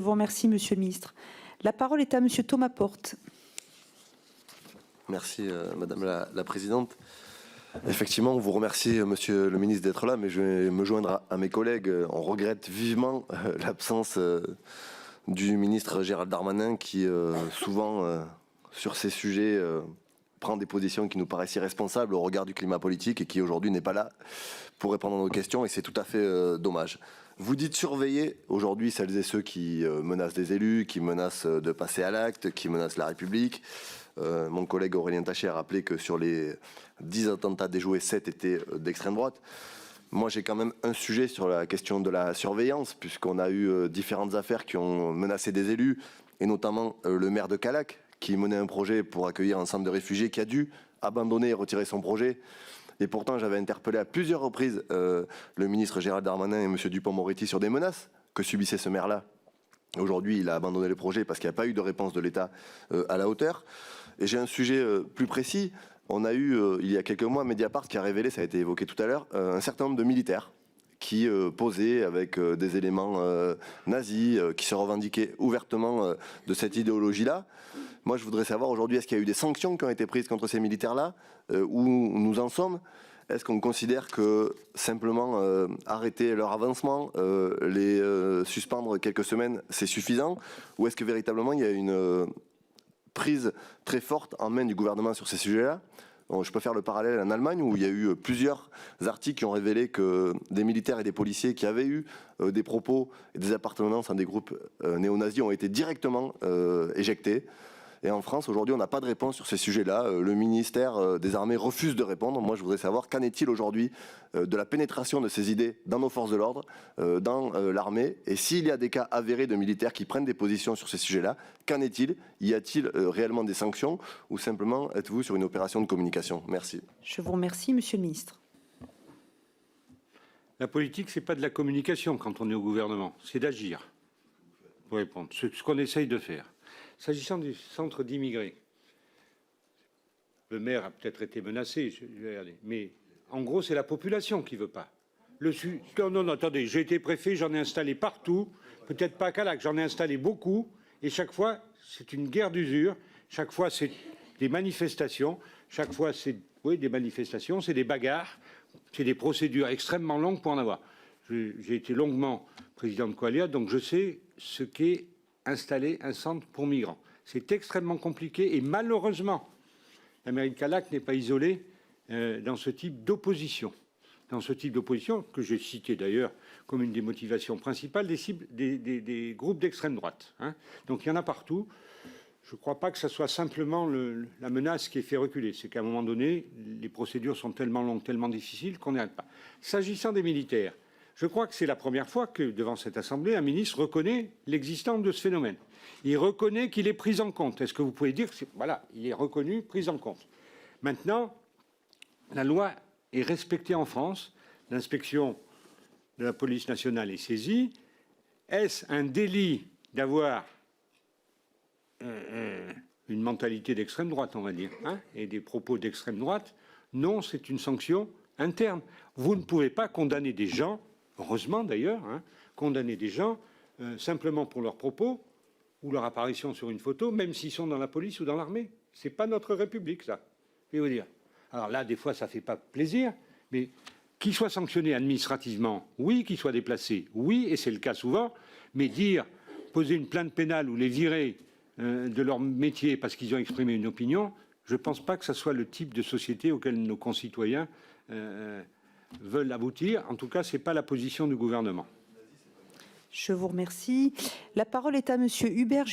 Je vous remercie, Monsieur le ministre. La parole est à Monsieur Thomas Porte. Merci, Madame la Présidente. Effectivement, on vous remercie, Monsieur le ministre, d'être là, mais je vais me joindre à mes collègues. On regrette vivement l'absence du ministre Gérald Darmanin qui, souvent, sur ces sujets, prend des positions qui nous paraissent irresponsables au regard du climat politique et qui, aujourd'hui, n'est pas là pour répondre à nos questions, et c'est tout à fait dommage. Vous dites surveiller aujourd'hui celles et ceux qui menacent des élus, qui menacent de passer à l'acte, qui menacent la République. Mon collègue Aurélien Taché a rappelé que sur les 10 attentats déjoués, 7 étaient d'extrême droite. Moi, j'ai quand même un sujet sur la question de la surveillance, puisqu'on a eu différentes affaires qui ont menacé des élus, et notamment le maire de Callac, qui menait un projet pour accueillir un centre de réfugiés, qui a dû abandonner et retirer son projet. Et pourtant, j'avais interpellé à plusieurs reprises le ministre Gérald Darmanin et M. Dupond-Moretti sur des menaces que subissait ce maire-là. Aujourd'hui, il a abandonné le projet parce qu'il n'y a pas eu de réponse de l'État à la hauteur. Et j'ai un sujet plus précis. On a eu, il y a quelques mois, Mediapart qui a révélé, ça a été évoqué tout à l'heure, un certain nombre de militaires qui posaient avec des éléments nazis, qui se revendiquaient ouvertement de cette idéologie-là. Moi, je voudrais savoir aujourd'hui, est-ce qu'il y a eu des sanctions qui ont été prises contre ces militaires-là, où nous en sommes? Est-ce qu'on considère que simplement arrêter leur avancement, les suspendre quelques semaines, c'est suffisant? Ou est-ce que véritablement il y a une prise très forte en main du gouvernement sur ces sujets-là? Je peux faire le parallèle en Allemagne où il y a eu plusieurs articles qui ont révélé que des militaires et des policiers qui avaient eu des propos et des appartenances à des groupes néo-nazis ont été directement éjectés. Et en France, aujourd'hui, on n'a pas de réponse sur ces sujets-là. Le ministère des Armées refuse de répondre. Moi, je voudrais savoir qu'en est-il aujourd'hui de la pénétration de ces idées dans nos forces de l'ordre, dans l'armée. Et s'il y a des cas avérés de militaires qui prennent des positions sur ces sujets-là, qu'en est-il? Y a-t-il réellement des sanctions ou simplement êtes-vous sur une opération de communication? Merci. Je vous remercie, Monsieur le ministre. La politique, c'est pas de la communication quand on est au gouvernement, c'est d'agir. Pour répondre, ce qu'on essaye de faire. S'agissant du centre d'immigrés, le maire a peut-être été menacé, mais en gros, c'est la population qui ne veut pas. Non, attendez, j'ai été préfet, j'en ai installé partout, peut-être pas à Callac, j'en ai installé beaucoup, et chaque fois, c'est une guerre d'usure, chaque fois, c'est des manifestations, chaque fois, c'est des manifestations, c'est des bagarres, c'est des procédures extrêmement longues pour en avoir. J'ai été longuement président de Coalia, donc je sais ce qu'est installer un centre pour migrants. C'est extrêmement compliqué et malheureusement, la mairie de Callac n'est pas isolée dans ce type d'opposition. Dans ce type d'opposition, que j'ai cité d'ailleurs comme une des motivations principales des groupes d'extrême droite. Hein. Donc il y en a partout. Je ne crois pas que ce soit simplement la menace qui ait fait reculer. C'est qu'à un moment donné, les procédures sont tellement longues, tellement difficiles qu'on n'y arrive pas. S'agissant des militaires, je crois que c'est la première fois que, devant cette Assemblée, un ministre reconnaît l'existence de ce phénomène. Il reconnaît qu'il est pris en compte. Est-ce que vous pouvez dire que voilà, il est reconnu, pris en compte. Maintenant, la loi est respectée en France. L'inspection de la police nationale est saisie. Est-ce un délit d'avoir une mentalité d'extrême droite, on va dire, hein, et des propos d'extrême droite? Non, c'est une sanction interne. Vous ne pouvez pas condamner des gens, heureusement d'ailleurs, hein, condamner des gens simplement pour leurs propos ou leur apparition sur une photo, même s'ils sont dans la police ou dans l'armée. C'est pas notre République, ça. Je vais vous dire. Alors là, des fois, ça fait pas plaisir, mais qu'ils soient sanctionnés administrativement, oui, qu'ils soient déplacés, oui, et c'est le cas souvent, mais dire, poser une plainte pénale ou les virer de leur métier parce qu'ils ont exprimé une opinion, je ne pense pas que ce soit le type de société auquel nos concitoyens veulent aboutir. En tout cas, ce n'est pas la position du gouvernement. Je vous remercie. La parole est à Monsieur Hubert